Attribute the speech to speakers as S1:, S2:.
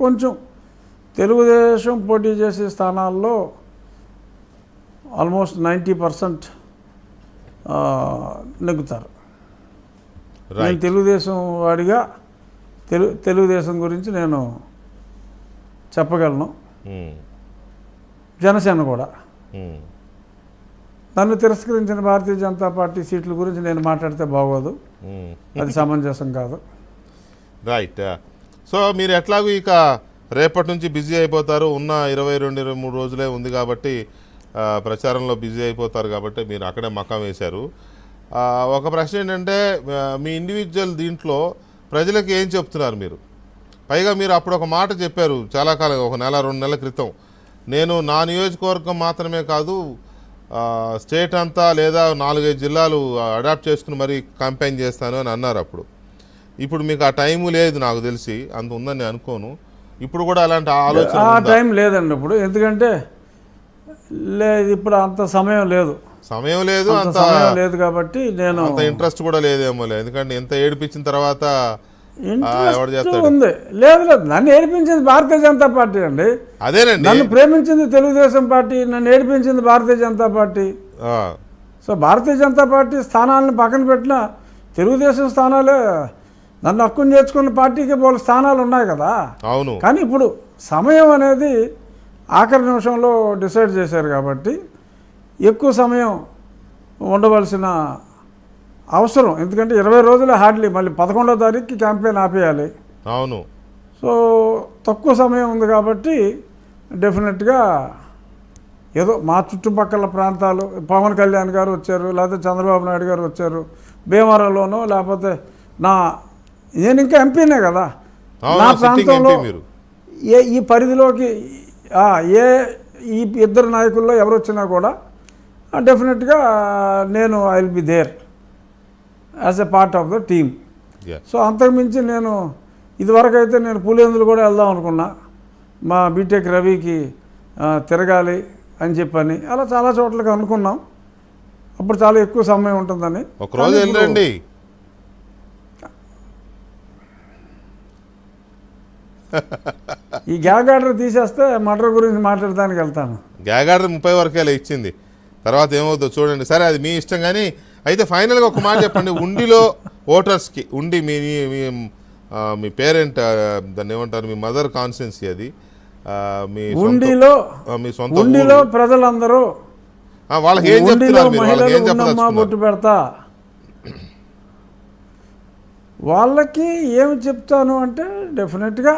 S1: కొంచెం తెలుగుదేశం పోటీ చేసే స్థానాల్లో ఆల్మోస్ట్ 90% నెగ్గుతారు. నేను తెలుగుదేశం వాడిగా తెలుగుదేశం గురించి నేను చెప్పగలను. జనసేన కూడా. నన్ను తిరస్కరించిన భారతీయ జనతా పార్టీ సీట్ల గురించి నేను మాట్లాడితే బాగోదు, అది సమంజసం కాదు.
S2: రైట్. సో మీరు ఎట్లాగూ ఇక రేపటి నుంచి బిజీ అయిపోతారు. ఉన్న 22-23 రోజులే ఉంది కాబట్టి ప్రచారంలో బిజీ అయిపోతారు కాబట్టి మీరు అక్కడే మకాం వేశారు. ఒక ప్రశ్న ఏంటంటే, మీ ఇండివిజువల్ దీంట్లో ప్రజలకు ఏం చెప్తున్నారు మీరు? పైగా మీరు అప్పుడు ఒక మాట చెప్పారు చాలా కాలం, ఒక నెల 2 నెలల క్రితం, నేను నా నియోజకవర్గం మాత్రమే కాదు స్టేట్ అంతా లేదా 4-5 జిల్లాలు అడాప్ట్ చేసుకుని మరీ క్యాంపెయిన్ చేస్తాను అని అన్నారు అప్పుడు. ఇప్పుడు మీకు ఆ టైము లేదు, నాకు తెలిసి అంత ఉందని నేను అనుకోను. ఇప్పుడు కూడా అలాంటి ఆలోచన
S1: టైం లేదండి ఇప్పుడు, ఎందుకంటే లేదు, ఇప్పుడు అంత సమయం లేదు, అంత సమయం లేదు కాబట్టి నేను
S2: అంత ఇంట్రెస్ట్ కూడా లేదేమో, ఎందుకంటే ఎంత ఏడిపించిన తర్వాత
S1: ఉంది. లేదు, నన్ను ఏడిపించింది భారతీయ జనతా పార్టీ అండి.
S2: అదేనండి,
S1: నన్ను ప్రేమించింది తెలుగుదేశం పార్టీ, నన్ను ఏడిపించింది Bharatiya Janata party. So Bharatiya Janata party స్థానాలను పక్కన పెట్టిన తెలుగుదేశం స్థానాలే, నన్ను హక్కును చేర్చుకున్న పార్టీకి వాళ్ళ స్థానాలు ఉన్నాయి కదా.
S2: అవును.
S1: కానీ ఇప్పుడు సమయం అనేది ఆఖరి నిమిషంలో డిసైడ్ చేశారు కాబట్టి ఎక్కువ సమయం ఉండవలసిన అవసరం, ఎందుకంటే 20 రోజులే హార్డ్లీ, మళ్ళీ 11వ తారీఖుకి క్యాంపెయిన్ ఆపేయాలి.
S2: అవును.
S1: సో తక్కువ సమయం ఉంది కాబట్టి డెఫినెట్గా ఏదో మా చుట్టుపక్కల ప్రాంతాలు, పవన్ కళ్యాణ్ గారు వచ్చారు, లేకపోతే చంద్రబాబు నాయుడు గారు వచ్చారు, భీమవరంలోనో, లేకపోతే నేను ఇంకా ఎంపీనే కదా, నా ప్రాంతంలో ఈ పరిధిలోకి ఈ ఇద్దరు నాయకుల్లో ఎవరు వచ్చినా కూడా డెఫినెట్గా నేను I will be there as a part of the team. So అంతకుమించి నేను ఇదివరకైతే నేను పులివెందులు కూడా వెళ్దాం అనుకున్నా, మా బీటెక్ రవికి తిరగాలి అని చెప్పని, అలా చాలా చోట్లకి అనుకున్నాం. అప్పుడు చాలా ఎక్కువ సమయం ఉంటుందని.
S2: ఒకరోజు వెళ్ళండి.
S1: ఈ గ్యాగ్ ఆర్డర్ తీసేస్తే మర్డర్ గురించి మాట్లాడడానికి వెళ్తాను.
S2: గ్యాగ్ ఆర్డర్ 30 వరకే ఇచ్చింది, తర్వాత ఏమవుతుందో చూడండి. సరే, అది మీ ఇష్టం. కానీ అయితే ఫైనల్గా ఒక మాట చెప్పండి, ఉండిలో ఓటర్స్కి, ఉండి మీ పేరెంట్ దాన్ని ఏమంటారు, మీ మదర్ కాన్స్టిట్యున్సీ, అది మీ ఉండిలో
S1: ప్రజలందరూ
S2: వాళ్ళకి ఏం చెప్తున్నారు?
S1: బొట్టు పెడతా, వాళ్ళకి ఏమి చెప్తాను అంటే డెఫినెట్గా